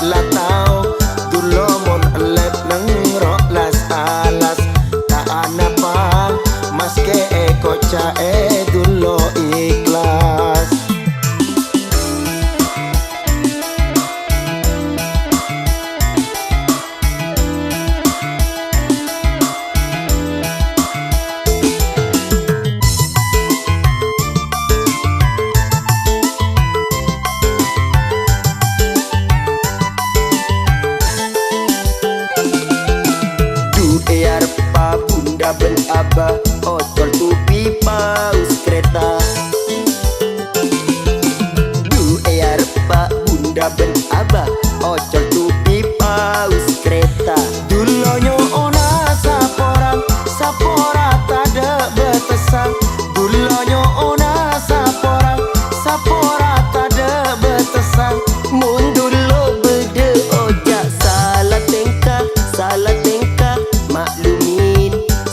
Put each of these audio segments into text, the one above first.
latau dulo mon elep nang rolas alas tak anapa maske koca dulo ikhlas. Bunda ben abah otol tupi paus kereta. Du arpa bunda ben abah otol tupi paus kereta. Dulonyo ona saporang sapora tada betesang. Dulonyo ona saporang sapora tada betesang. Mundulo bede ojak salah tingkah maklumin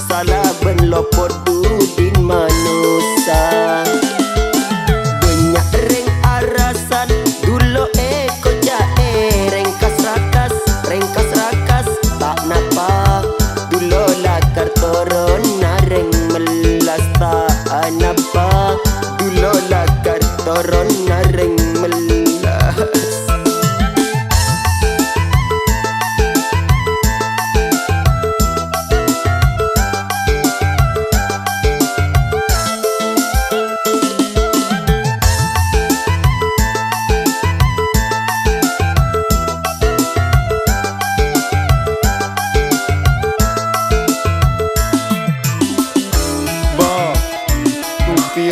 salah ben lopot dudin manusia. Banyak reng arasan dulo koja rengkas rakas tak napa dulo lakar toron nareng melas tak napa dulo lakar toron nareng melas.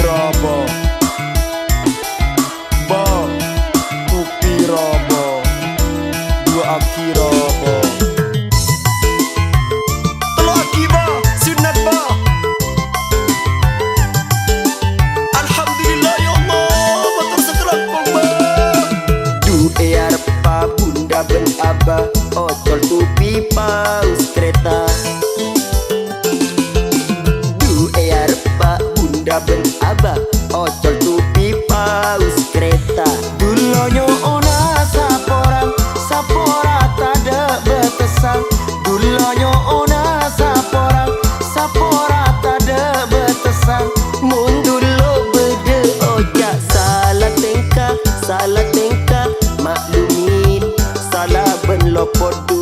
Robo Bo Kupi Robo Dua aki Robo Telo aki Bo Sunat Bo. Alhamdulillah ya Allah motor sekerangkong Bo. Du arpa bunda ben abah otol tupi paus kereta. Ben abah otol tupi paus kereta. Dulonyo ona sapora tada betesang. Dulonyo ona sapora tada betesang. Mundulo bede ojak salah tingkah maklumin salah ben lopot du